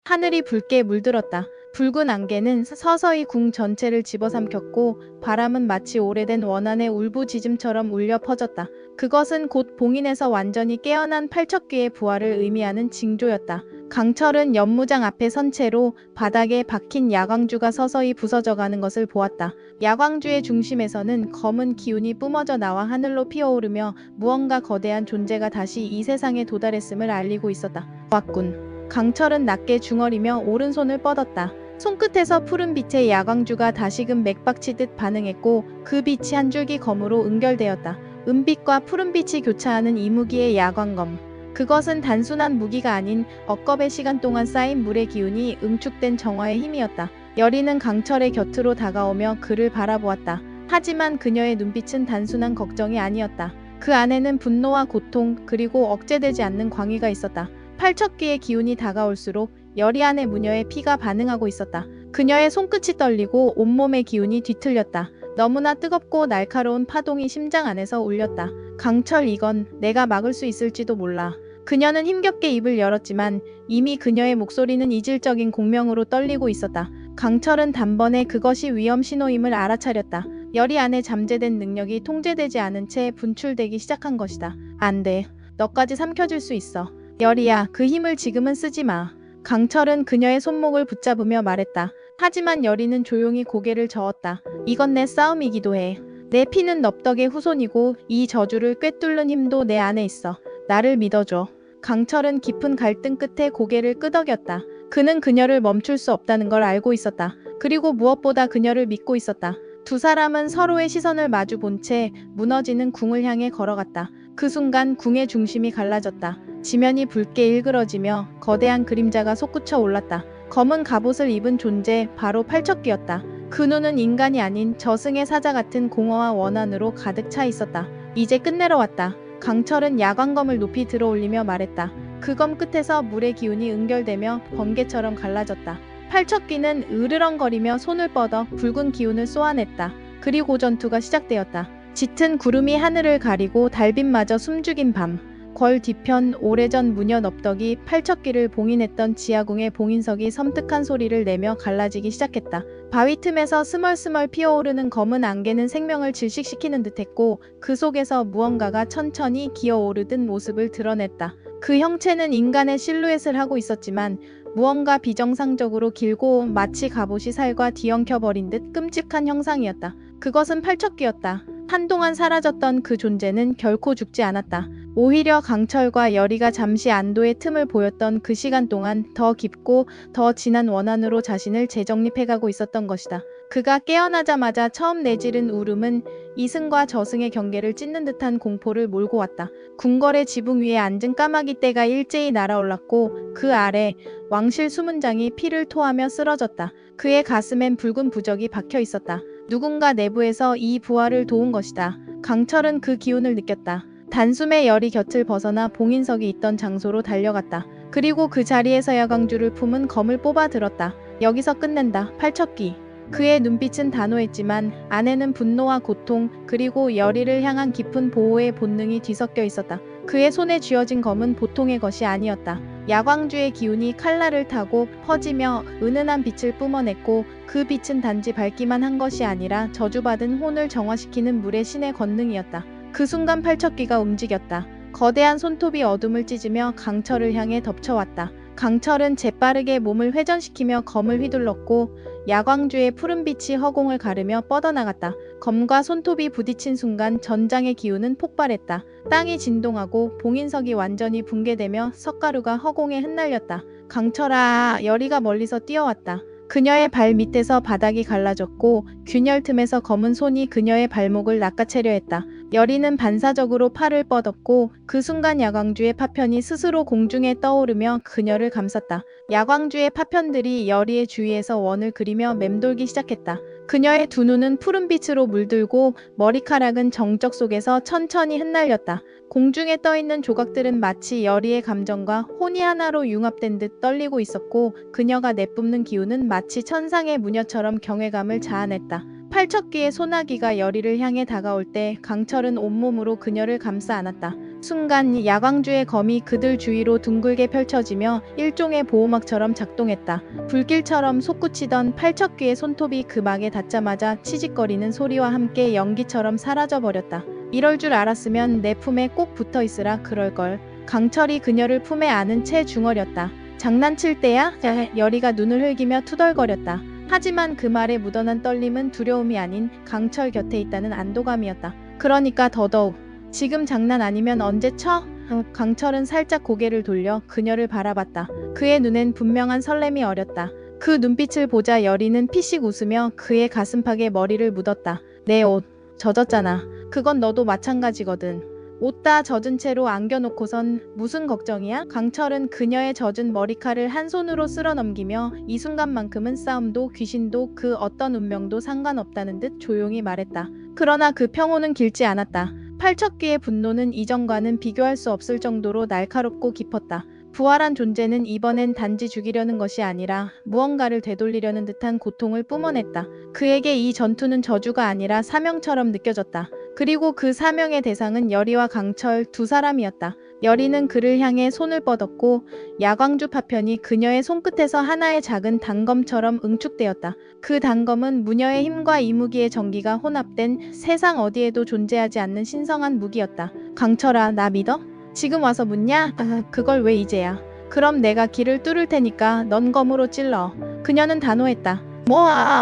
하늘이 붉게 물들었다. 붉은 안개는 서서히 궁 전체를 집어삼켰고 바람은 마치 오래된 원한의 울부짖음처럼 울려 퍼졌다. 그것은 곧 봉인에서 완전히 깨어난 팔척귀의 부활을 의미하는 징조였다. 강철은 연무장 앞에 선 채로 바닥에 박힌 야광주가 서서히 부서져가는 것을 보았다. 야광주의 중심에서는 검은 기운이 뿜어져 나와 하늘로 피어오르며 무언가 거대한 존재가 다시 이 세상에 도달했음을 알리고 있었다. 왔군. 강철은 낮게 중얼이며 오른손을 뻗었다. 손끝에서 푸른 빛의 야광주가 다시금 맥박치듯 반응했고 그 빛이 한 줄기 검으로 응결되었다. 은빛과 푸른빛이 교차하는 이 무기의 야광검. 그것은 단순한 무기가 아닌 억겁의 시간 동안 쌓인 물의 기운이 응축된 정화의 힘이었다. 여리는 강철의 곁으로 다가오며 그를 바라보았다. 하지만 그녀의 눈빛은 단순한 걱정이 아니었다. 그 안에는 분노와 고통 그리고 억제되지 않는 광의가 있었다. 팔척귀의 기운이 다가올수록 여리 안의 무녀의 피가 반응하고 있었다. 그녀의 손끝이 떨리고 온몸의 기운이 뒤틀렸다. 너무나 뜨겁고 날카로운 파동이 심장 안에서 울렸다. 강철, 이건 내가 막을 수 있을지도 몰라. 그녀는 힘겹게 입을 열었지만 이미 그녀의 목소리는 이질적인 공명으로 떨리고 있었다. 강철은 단번에 그것이 위험 신호임을 알아차렸다. 여리 안에 잠재된 능력이 통제되지 않은 채 분출되기 시작한 것이다. 안 돼. 너까지 삼켜줄 수 있어. 여리야, 그 힘을 지금은 쓰지 마. 강철은 그녀의 손목을 붙잡으며 말했다. 하지만 여리는 조용히 고개를 저었다. 이건 내 싸움이기도 해. 내 피는 넙덕의 후손이고 이 저주를 꿰뚫는 힘도 내 안에 있어. 나를 믿어줘. 강철은 깊은 갈등 끝에 고개를 끄덕였다. 그는 그녀를 멈출 수 없다는 걸 알고 있었다. 그리고 무엇보다 그녀를 믿고 있었다. 두 사람은 서로의 시선을 마주 본 채 무너지는 궁을 향해 걸어갔다. 그 순간 궁의 중심이 갈라졌다. 지면이 붉게 일그러지며 거대한 그림자가 솟구쳐 올랐다. 검은 갑옷을 입은 존재, 바로 팔척귀였다. 그 눈은 인간이 아닌 저승의 사자 같은 공허와 원한으로 가득 차 있었다. 이제 끝내러 왔다. 강철은 야광검을 높이 들어올리며 말했다. 그 검 끝에서 물의 기운이 응결되며 번개처럼 갈라졌다. 팔척귀는 으르렁거리며 손을 뻗어 붉은 기운을 쏘아냈다. 그리고 전투가 시작되었다. 짙은 구름이 하늘을 가리고 달빛마저 숨죽인 밤. 궐 뒤편 오래전 무녀 넙덕이 팔척귀를 봉인했던 지하궁의 봉인석이 섬뜩한 소리를 내며 갈라지기 시작했다. 바위 틈에서 스멀스멀 피어오르는 검은 안개는 생명을 질식시키는 듯했고 그 속에서 무언가가 천천히 기어오르던 모습을 드러냈다. 그 형체는 인간의 실루엣을 하고 있었지만 무언가 비정상적으로 길고 마치 갑옷이 살과 뒤엉켜버린 듯 끔찍한 형상이었다. 그것은 팔척귀였다. 한동안 사라졌던 그 존재는 결코 죽지 않았다. 오히려 강철과 여리가 잠시 안도의 틈을 보였던 그 시간 동안 더 깊고 더 진한 원한으로 자신을 재정립해가고 있었던 것이다. 그가 깨어나자마자 처음 내지른 울음은 이승과 저승의 경계를 찢는 듯한 공포를 몰고 왔다. 궁궐의 지붕 위에 앉은 까마귀 떼가 일제히 날아올랐고 그 아래 왕실 수문장이 피를 토하며 쓰러졌다. 그의 가슴엔 붉은 부적이 박혀 있었다. 누군가 내부에서 이 부활을 도운 것이다. 강철은 그 기운을 느꼈다. 단숨에 열이 곁을 벗어나 봉인석이 있던 장소로 달려갔다. 그리고 그 자리에서 야광주를 품은 검을 뽑아 들었다. 여기서 끝낸다. 팔척귀. 그의 눈빛은 단호했지만 안에는 분노와 고통 그리고 열이를 향한 깊은 보호의 본능이 뒤섞여 있었다. 그의 손에 쥐어진 검은 보통의 것이 아니었다. 야광주의 기운이 칼날을 타고 퍼지며 은은한 빛을 뿜어냈고 그 빛은 단지 밝기만 한 것이 아니라 저주받은 혼을 정화시키는 물의 신의 권능이었다. 그 순간 팔척귀가 움직였다. 거대한 손톱이 어둠을 찢으며 강철을 향해 덮쳐왔다. 강철은 재빠르게 몸을 회전시키며 검을 휘둘렀고 야광주의 푸른빛이 허공을 가르며 뻗어나갔다. 검과 손톱이 부딪힌 순간 전장의 기운은 폭발했다. 땅이 진동하고 봉인석이 완전히 붕괴되며 석가루가 허공에 흩날렸다. 강철아, 여리가 멀리서 뛰어왔다. 그녀의 발 밑에서 바닥이 갈라졌고 균열 틈에서 검은 손이 그녀의 발목을 낚아채려 했다. 여리는 반사적으로 팔을 뻗었고 그 순간 야광주의 파편이 스스로 공중에 떠오르며 그녀를 감쌌다. 야광주의 파편들이 여리의 주위에서 원을 그리며 맴돌기 시작했다. 그녀의 두 눈은 푸른빛으로 물들고 머리카락은 정적 속에서 천천히 흩날렸다. 공중에 떠있는 조각들은 마치 여리의 감정과 혼이 하나로 융합된 듯 떨리고 있었고 그녀가 내뿜는 기운은 마치 천상의 무녀처럼 경외감을 자아냈다. 팔척귀의 소나기가 여리를 향해 다가올 때 강철은 온몸으로 그녀를 감싸 안았다. 순간 야광주의 검이 그들 주위로 둥글게 펼쳐지며 일종의 보호막처럼 작동했다. 불길처럼 솟구치던 팔척귀의 손톱이 그 막에 닿자마자 치직거리는 소리와 함께 연기처럼 사라져버렸다. 이럴 줄 알았으면 내 품에 꼭 붙어있으라 그럴걸. 강철이 그녀를 품에 안은 채 중얼였다. 장난칠 때야? 여리가 눈을 흘기며 투덜거렸다. 하지만 그 말에 묻어난 떨림은 두려움이 아닌 강철 곁에 있다는 안도감이었다. 그러니까 더더욱 지금 장난 아니면 언제 쳐? 강철은 살짝 고개를 돌려 그녀를 바라봤다. 그의 눈엔 분명한 설렘이 어렸다. 그 눈빛을 보자 여리는 피식 웃으며 그의 가슴팍에 머리를 묻었다. 내 옷 젖었잖아. 그건 너도 마찬가지거든. 옷 다 젖은 채로 안겨놓고선 무슨 걱정이야? 강철은 그녀의 젖은 머리칼을 한 손으로 쓸어넘기며 이 순간만큼은 싸움도 귀신도 그 어떤 운명도 상관없다는 듯 조용히 말했다. 그러나 그 평온은 길지 않았다. 팔척귀의 분노는 이전과는 비교할 수 없을 정도로 날카롭고 깊었다. 부활한 존재는 이번엔 단지 죽이려는 것이 아니라 무언가를 되돌리려는 듯한 고통을 뿜어냈다. 그에게 이 전투는 저주가 아니라 사명처럼 느껴졌다. 그리고 그 사명의 대상은 여리와 강철 두 사람이었다. 여리는 그를 향해 손을 뻗었고 야광주 파편이 그녀의 손끝에서 하나의 작은 단검처럼 응축되었다. 그 단검은 무녀의 힘과 이무기의 정기가 혼합된 세상 어디에도 존재하지 않는 신성한 무기였다. 강철아, 나 믿어? 지금 와서 묻냐? 그걸 왜 이제야? 그럼 내가 길을 뚫을 테니까 넌 검으로 찔러. 그녀는 단호했다.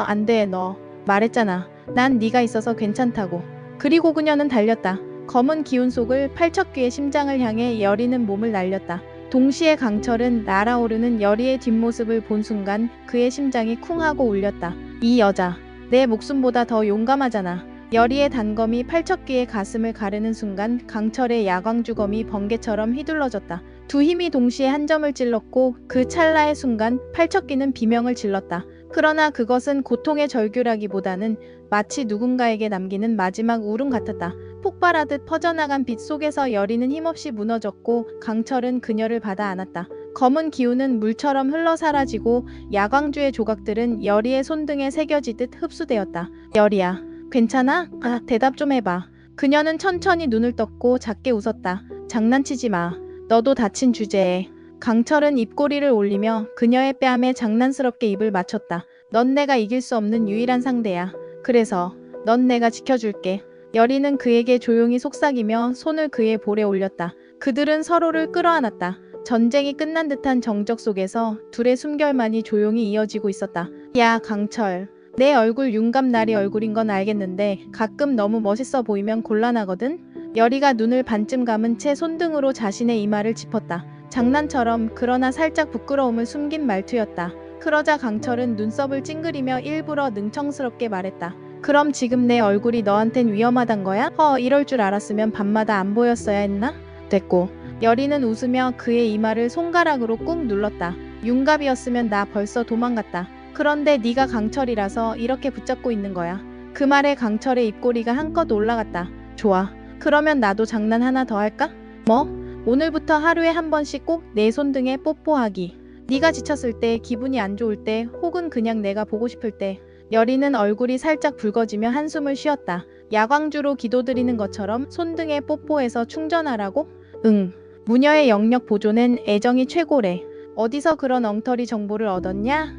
안 돼, 너. 말했잖아. 난 네가 있어서 괜찮다고. 그리고 그녀는 달렸다. 검은 기운 속을 팔척귀의 심장을 향해 여리는 몸을 날렸다. 동시에 강철은 날아오르는 여리의 뒷모습을 본 순간 그의 심장이 쿵 하고 울렸다. 이 여자, 내 목숨보다 더 용감하잖아. 여리의 단검이 팔척귀의 가슴을 가르는 순간 강철의 야광주검이 번개처럼 휘둘러졌다. 두 힘이 동시에 한 점을 찔렀고 그 찰나의 순간 팔척귀는 비명을 질렀다. 그러나 그것은 고통의 절규라기보다는 마치 누군가에게 남기는 마지막 울음 같았다. 폭발하듯 퍼져나간 빛 속에서 여리는 힘없이 무너졌고 강철은 그녀를 받아 안았다. 검은 기운은 물처럼 흘러 사라지고 야광주의 조각들은 여리의 손등에 새겨지듯 흡수되었다. 여리야, 괜찮아? 대답 좀 해봐. 그녀는 천천히 눈을 떴고 작게 웃었다. 장난치지 마. 너도 다친 주제에. 강철은 입꼬리를 올리며 그녀의 뺨에 장난스럽게 입을 맞췄다. 넌 내가 이길 수 없는 유일한 상대야. 그래서 넌 내가 지켜줄게. 여리는 그에게 조용히 속삭이며 손을 그의 볼에 올렸다. 그들은 서로를 끌어안았다. 전쟁이 끝난 듯한 정적 속에서 둘의 숨결만이 조용히 이어지고 있었다. 야, 강철. 내 얼굴 윤감나리 얼굴인 건 알겠는데 가끔 너무 멋있어 보이면 곤란하거든? 여리가 눈을 반쯤 감은 채 손등으로 자신의 이마를 짚었다. 장난처럼 그러나 살짝 부끄러움을 숨긴 말투였다. 그러자 강철은 눈썹을 찡그리며 일부러 능청스럽게 말했다. 그럼 지금 내 얼굴이 너한텐 위험하단 거야? 이럴 줄 알았으면 밤마다 안 보였어야 했나? 됐고. 여리는 웃으며 그의 이마를 손가락으로 꾹 눌렀다. 윤갑이었으면 나 벌써 도망갔다. 그런데 네가 강철이라서 이렇게 붙잡고 있는 거야. 그 말에 강철의 입꼬리가 한껏 올라갔다. 좋아. 그러면 나도 장난 하나 더 할까? 뭐? 오늘부터 하루에 한 번씩 꼭 내 손등에 뽀뽀하기. 네가 지쳤을 때, 기분이 안 좋을 때, 혹은 그냥 내가 보고 싶을 때. 여리는 얼굴이 살짝 붉어지며 한숨을 쉬었다. 야광주로 기도드리는 것처럼 손등에 뽀뽀해서 충전하라고? 응. 무녀의 영역 보존엔 애정이 최고래. 어디서 그런 엉터리 정보를 얻었냐?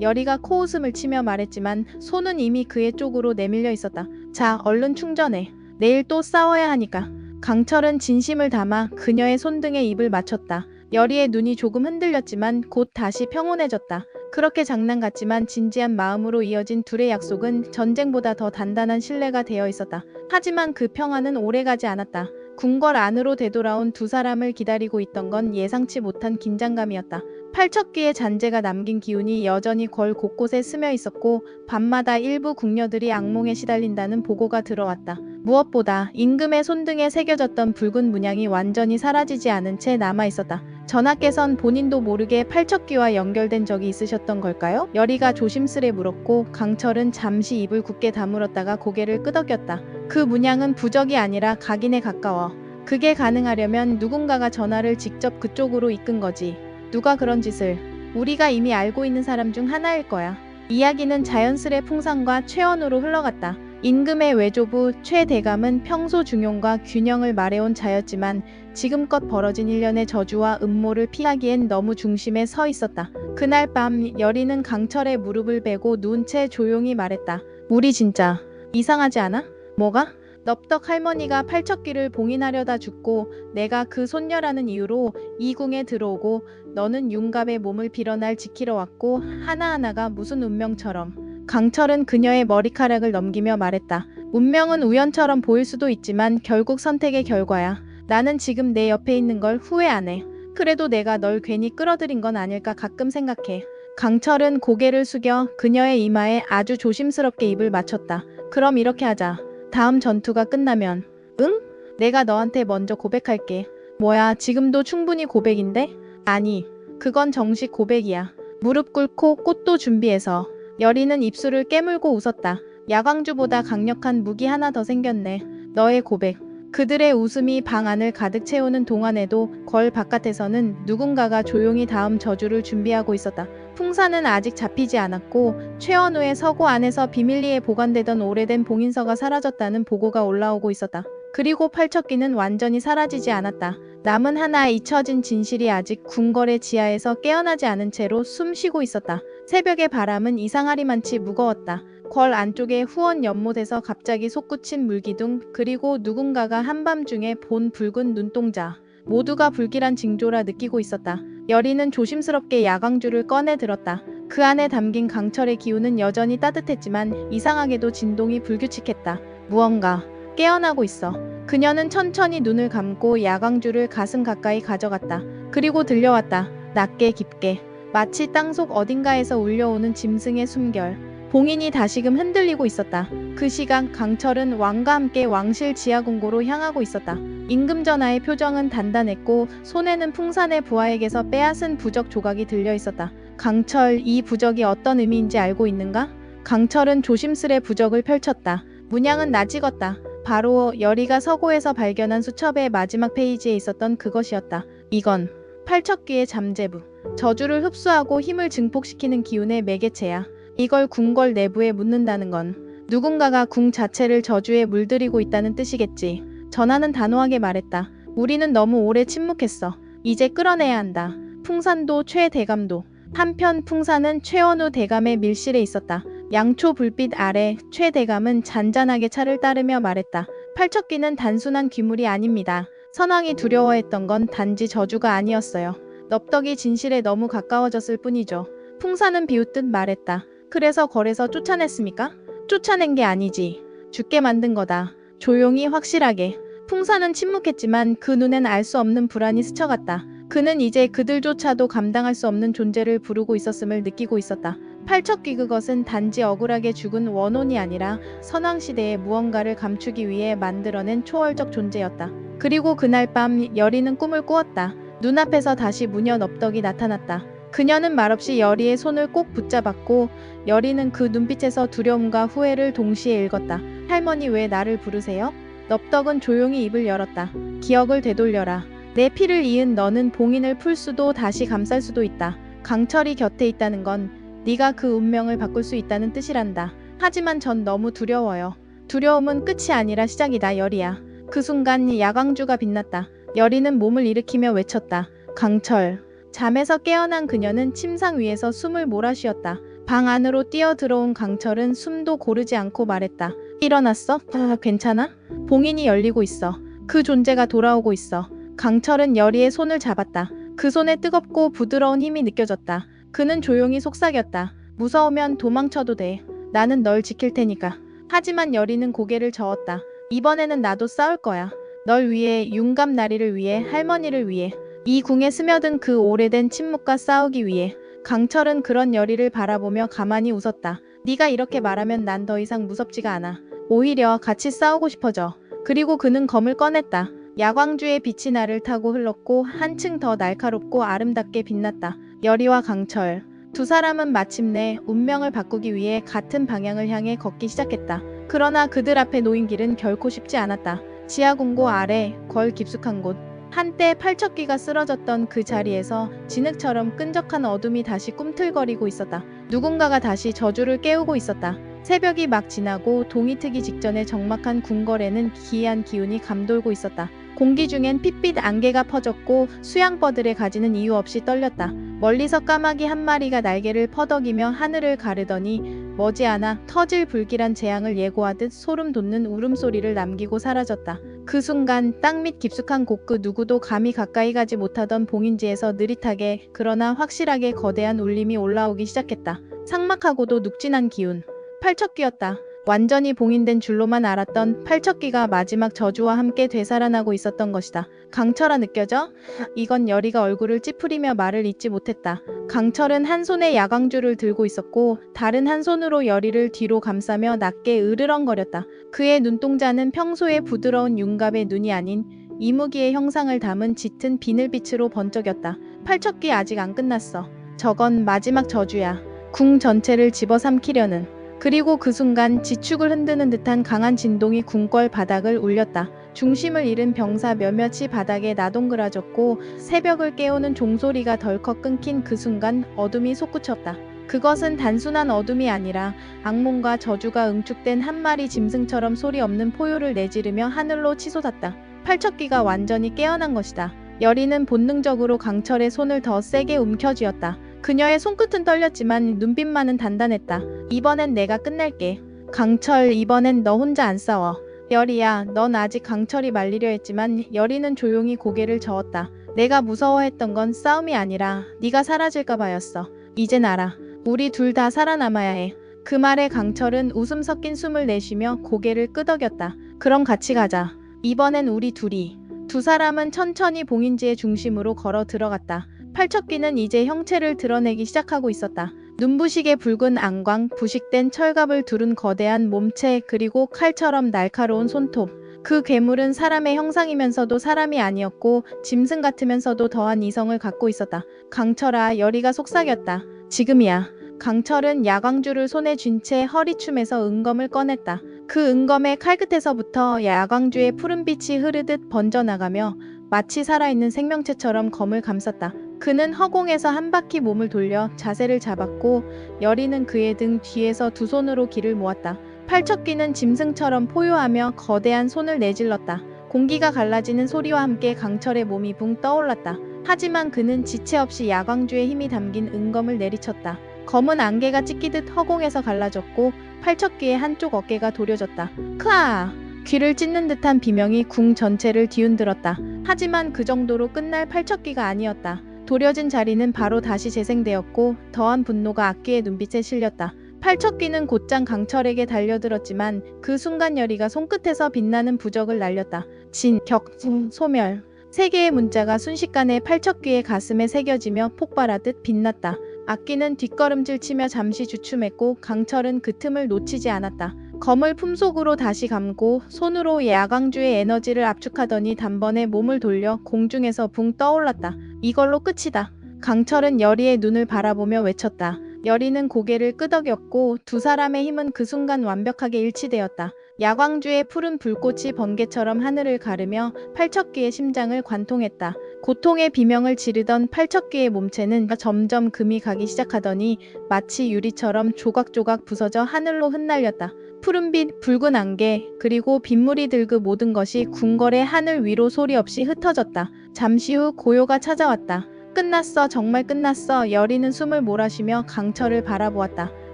여리가 코웃음을 치며 말했지만 손은 이미 그의 쪽으로 내밀려 있었다. 자, 얼른 충전해. 내일 또 싸워야 하니까. 강철은 진심을 담아 그녀의 손등에 입을 맞췄다. 여리의 눈이 조금 흔들렸지만 곧 다시 평온해졌다. 그렇게 장난 같지만 진지한 마음으로 이어진 둘의 약속은 전쟁보다 더 단단한 신뢰가 되어 있었다. 하지만 그 평화는 오래가지 않았다. 궁궐 안으로 되돌아온 두 사람을 기다리고 있던 건 예상치 못한 긴장감이었다. 팔척귀의 잔재가 남긴 기운이 여전히 궐 곳곳에 스며 있었고 밤마다 일부 궁녀들이 악몽에 시달린다는 보고가 들어왔다. 무엇보다 임금의 손등에 새겨졌던 붉은 문양이 완전히 사라지지 않은 채 남아있었다. 전하께선 본인도 모르게 팔척귀와 연결된 적이 있으셨던 걸까요? 여리가 조심스레 물었고 강철은 잠시 입을 굳게 다물었다가 고개를 끄덕였다. 그 문양은 부적이 아니라 각인에 가까워. 그게 가능하려면 누군가가 전하를 직접 그쪽으로 이끈 거지. 누가 그런 짓을. 우리가 이미 알고 있는 사람 중 하나일 거야. 이야기는 자연스레 풍상과 최연으로 흘러갔다. 임금의 외조부 최대감은 평소 중용과 균형을 말해온 자였지만 지금껏 벌어진 일련의 저주와 음모를 피하기엔 너무 중심에 서 있었다. 그날 밤 여리는 강철의 무릎을 베고 누운 채 조용히 말했다. 우리 진짜 이상하지 않아? 뭐가? 넙덕 할머니가 팔척귀를 봉인하려다 죽고 내가 그 손녀라는 이유로 이 궁에 들어오고 너는 융갑의 몸을 빌어 날 지키러 왔고 하나하나가 무슨 운명처럼. 강철은 그녀의 머리카락을 넘기며 말했다. 운명은 우연처럼 보일 수도 있지만 결국 선택의 결과야. 나는 지금 내 옆에 있는 걸 후회 안 해. 그래도 내가 널 괜히 끌어들인 건 아닐까 가끔 생각해. 강철은 고개를 숙여 그녀의 이마에 아주 조심스럽게 입을 맞췄다. 그럼 이렇게 하자. 다음 전투가 끝나면. 응? 내가 너한테 먼저 고백할게. 뭐야, 지금도 충분히 고백인데? 아니, 그건 정식 고백이야. 무릎 꿇고 꽃도 준비해서. 여리는 입술을 깨물고 웃었다. 야광주보다 강력한 무기 하나 더 생겼네. 너의 고백. 그들의 웃음이 방 안을 가득 채우는 동안에도 걸 바깥에서는 누군가가 조용히 다음 저주를 준비하고 있었다. 풍사는 아직 잡히지 않았고 최원우의 서고 안에서 비밀리에 보관되던 오래된 봉인서가 사라졌다는 보고가 올라오고 있었다. 그리고 팔척귀는 완전히 사라지지 않았다. 남은 하나 잊혀진 진실이 아직 궁궐의 지하에서 깨어나지 않은 채로 숨쉬고 있었다. 새벽의 바람은 이상하리만치 무거웠다. 궐 안쪽의 후원 연못에서 갑자기 솟구친 물기둥, 그리고 누군가가 한밤중에 본 붉은 눈동자. 모두가 불길한 징조라 느끼고 있었다. 여리는 조심스럽게 야광주를 꺼내 들었다. 그 안에 담긴 강철의 기운은 여전히 따뜻했지만 이상하게도 진동이 불규칙했다. 무언가 깨어나고 있어. 그녀는 천천히 눈을 감고 야광주를 가슴 가까이 가져갔다. 그리고 들려왔다. 낮게 깊게. 마치 땅속 어딘가에서 울려오는 짐승의 숨결. 봉인이 다시금 흔들리고 있었다. 그 시각 강철은 왕과 함께 왕실 지하궁고로 향하고 있었다. 임금 전하의 표정은 단단했고 손에는 풍산의 부하에게서 빼앗은 부적 조각이 들려 있었다. 강철, 이 부적이 어떤 의미인지 알고 있는가? 강철은 조심스레 부적을 펼쳤다. 문양은 낯익었다. 바로 여리가 서고에서 발견한 수첩의 마지막 페이지에 있었던 그것이었다. 이건 팔척귀의 잠재부. 저주를 흡수하고 힘을 증폭시키는 기운의 매개체야. 이걸 궁궐 내부에 묻는다는 건 누군가가 궁 자체를 저주에 물들이고 있다는 뜻이겠지. 전하는 단호하게 말했다. 우리는 너무 오래 침묵했어. 이제 끌어내야 한다. 풍산도 최대감도. 한편 풍산은 최원우 대감의 밀실에 있었다. 양초 불빛 아래 최대감은 잔잔하게 차를 따르며 말했다. 팔척귀는 단순한 귀물이 아닙니다. 선왕이 두려워했던 건 단지 저주가 아니었어요. 넙덕이 진실에 너무 가까워졌을 뿐이죠. 풍산은 비웃듯 말했다. 그래서 걸에서 쫓아냈습니까? 쫓아낸 게 아니지. 죽게 만든 거다. 조용히 확실하게. 풍사는 침묵했지만 그 눈엔 알 수 없는 불안이 스쳐갔다. 그는 이제 그들조차도 감당할 수 없는 존재를 부르고 있었음을 느끼고 있었다. 팔척귀 그것은 단지 억울하게 죽은 원혼이 아니라 선왕시대의 무언가를 감추기 위해 만들어낸 초월적 존재였다. 그리고 그날 밤 여리는 꿈을 꾸었다. 눈앞에서 다시 무녀 넙덕이 나타났다. 그녀는 말없이 여리의 손을 꼭 붙잡았고 여리는 그 눈빛에서 두려움과 후회를 동시에 읽었다. 할머니 왜 나를 부르세요? 넙덕은 조용히 입을 열었다. 기억을 되돌려라. 내 피를 이은 너는 봉인을 풀 수도 다시 감쌀 수도 있다. 강철이 곁에 있다는 건 네가 그 운명을 바꿀 수 있다는 뜻이란다. 하지만 전 너무 두려워요. 두려움은 끝이 아니라 시작이다 여리야. 그 순간 야광주가 빛났다. 여리는 몸을 일으키며 외쳤다. 강철. 잠에서 깨어난 그녀는 침상 위에서 숨을 몰아쉬었다. 방 안으로 뛰어들어온 강철은 숨도 고르지 않고 말했다. 일어났어? 괜찮아? 봉인이 열리고 있어. 그 존재가 돌아오고 있어. 강철은 여리의 손을 잡았다. 그 손에 뜨겁고 부드러운 힘이 느껴졌다. 그는 조용히 속삭였다. 무서우면 도망쳐도 돼. 나는 널 지킬 테니까. 하지만 여리는 고개를 저었다. 이번에는 나도 싸울 거야. 널 위해, 융갑 나리를 위해, 할머니를 위해. 이 궁에 스며든 그 오래된 침묵과 싸우기 위해. 강철은 그런 여리를 바라보며 가만히 웃었다. 네가 이렇게 말하면 난 더 이상 무섭지가 않아. 오히려 같이 싸우고 싶어져. 그리고 그는 검을 꺼냈다. 야광주의 빛이 나를 타고 흘렀고 한층 더 날카롭고 아름답게 빛났다. 여리와 강철. 두 사람은 마침내 운명을 바꾸기 위해 같은 방향을 향해 걷기 시작했다. 그러나 그들 앞에 놓인 길은 결코 쉽지 않았다. 지하궁고 아래 궐 깊숙한 곳. 한때 팔척귀가 쓰러졌던 그 자리에서 진흙처럼 끈적한 어둠이 다시 꿈틀거리고 있었다. 누군가가 다시 저주를 깨우고 있었다. 새벽이 막 지나고 동이 트기 직전에 적막한 궁궐에는 기이한 기운이 감돌고 있었다. 공기 중엔 핏빛 안개가 퍼졌고 수양버들의 가지는 이유 없이 떨렸다. 멀리서 까마귀 한 마리가 날개를 퍼덕이며 하늘을 가르더니 머지않아 터질 불길한 재앙을 예고하듯 소름 돋는 울음소리를 남기고 사라졌다. 그 순간 땅 밑 깊숙한 곳 그 누구도 감히 가까이 가지 못하던 봉인지에서 느릿하게 그러나 확실하게 거대한 울림이 올라오기 시작했다. 삭막하고도 눅진한 기운. 팔척귀였다. 완전히 봉인된 줄로만 알았던 팔척귀가 마지막 저주와 함께 되살아나고 있었던 것이다. 강철아 느껴져? 이건 여리가 얼굴을 찌푸리며 말을 잇지 못했다. 강철은 한 손에 야광줄을 들고 있었고 다른 한 손으로 여리를 뒤로 감싸며 낮게 으르렁거렸다. 그의 눈동자는 평소의 부드러운 윤갑의 눈이 아닌 이무기의 형상을 담은 짙은 비늘빛으로 번쩍였다. 팔척귀 아직 안 끝났어. 저건 마지막 저주야. 궁 전체를 집어삼키려는. 그리고 그 순간 지축을 흔드는 듯한 강한 진동이 궁궐 바닥을 울렸다. 중심을 잃은 병사 몇몇이 바닥에 나동그라졌고 새벽을 깨우는 종소리가 덜컥 끊긴 그 순간 어둠이 솟구쳤다. 그것은 단순한 어둠이 아니라 악몽과 저주가 응축된 한 마리 짐승처럼 소리 없는 포효를 내지르며 하늘로 치솟았다. 팔척귀가 완전히 깨어난 것이다. 여리는 본능적으로 강철의 손을 더 세게 움켜쥐었다. 그녀의 손끝은 떨렸지만 눈빛만은 단단했다. 이번엔 내가 끝낼게. 강철, 이번엔 너 혼자 안 싸워. 여리야, 넌 아직 강철이 말리려 했지만 여리는 조용히 고개를 저었다. 내가 무서워했던 건 싸움이 아니라 네가 사라질까 봐였어. 이젠 알아. 우리 둘 다 살아남아야 해. 그 말에 강철은 웃음 섞인 숨을 내쉬며 고개를 끄덕였다. 그럼 같이 가자. 이번엔 우리 둘이. 두 사람은 천천히 봉인지의 중심으로 걸어 들어갔다. 팔척귀는 이제 형체를 드러내기 시작하고 있었다. 눈부시게 붉은 안광, 부식된 철갑을 두른 거대한 몸체, 그리고 칼처럼 날카로운 손톱. 그 괴물은 사람의 형상이면서도 사람이 아니었고 짐승 같으면서도 더한 이성을 갖고 있었다. 강철아, 여리가 속삭였다. 지금이야. 강철은 야광줄을 손에 쥔 채 허리춤에서 은검을 꺼냈다. 그 은검의 칼끝에서부터 야광주의 푸른빛이 흐르듯 번져나가며 마치 살아있는 생명체처럼 검을 감쌌다. 그는 허공에서 한 바퀴 몸을 돌려 자세를 잡았고 여리는 그의 등 뒤에서 두 손으로 기를 모았다. 팔척귀는 짐승처럼 포효하며 거대한 손을 내질렀다. 공기가 갈라지는 소리와 함께 강철의 몸이 붕 떠올랐다. 하지만 그는 지체 없이 야광주의 힘이 담긴 은검을 내리쳤다. 검은 안개가 찢기듯 허공에서 갈라졌고 팔척귀의 한쪽 어깨가 도려졌다. 크아! 귀를 찢는 듯한 비명이 궁 전체를 뒤흔들었다. 하지만 그 정도로 끝날 팔척귀가 아니었다. 도려진 자리는 바로 다시 재생되었고 더한 분노가 악귀의 눈빛에 실렸다. 팔척귀는 곧장 강철에게 달려들었지만 그 순간 여리가 손끝에서 빛나는 부적을 날렸다. 진, 격, 소멸. 세 개의 문자가 순식간에 팔척귀의 가슴에 새겨지며 폭발하듯 빛났다. 악귀는 뒷걸음질 치며 잠시 주춤했고 강철은 그 틈을 놓치지 않았다. 검을 품속으로 다시 감고 손으로 야광주의 에너지를 압축하더니 단번에 몸을 돌려 공중에서 붕 떠올랐다. 이걸로 끝이다. 강철은 여리의 눈을 바라보며 외쳤다. 여리는 고개를 끄덕였고 두 사람의 힘은 그 순간 완벽하게 일치되었다. 야광주의 푸른 불꽃이 번개처럼 하늘을 가르며 팔척귀의 심장을 관통했다. 고통의 비명을 지르던 팔척귀의 몸체는 점점 금이 가기 시작하더니 마치 유리처럼 조각조각 부서져 하늘로 흩날렸다. 푸른빛, 붉은 안개, 그리고 빗물이 들그 모든 것이 궁궐의 하늘 위로 소리 없이 흩어졌다. 잠시 후 고요가 찾아왔다. 끝났어, 정말 끝났어. 여리는 숨을 몰아쉬며 강철을 바라보았다.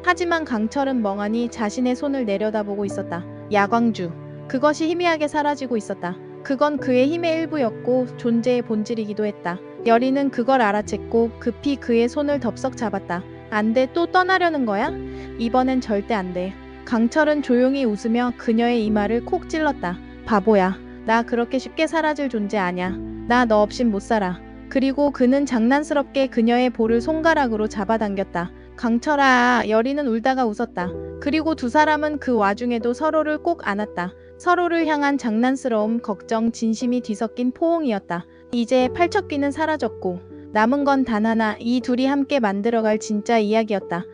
하지만 강철은 멍하니 자신의 손을 내려다보고 있었다. 야광주. 그것이 희미하게 사라지고 있었다. 그건 그의 힘의 일부였고 존재의 본질이기도 했다. 여리는 그걸 알아챘고 급히 그의 손을 덥석 잡았다. 안 돼, 또 떠나려는 거야? 이번엔 절대 안 돼. 강철은 조용히 웃으며 그녀의 이마를 콕 찔렀다. 바보야. 나 그렇게 쉽게 사라질 존재 아냐. 나 너 없인 못 살아. 그리고 그는 장난스럽게 그녀의 볼을 손가락으로 잡아당겼다. 강철아, 여리는 울다가 웃었다. 그리고 두 사람은 그 와중에도 서로를 꼭 안았다. 서로를 향한 장난스러움, 걱정, 진심이 뒤섞인 포옹이었다. 이제 팔척귀는 사라졌고 남은 건 단 하나, 이 둘이 함께 만들어갈 진짜 이야기였다.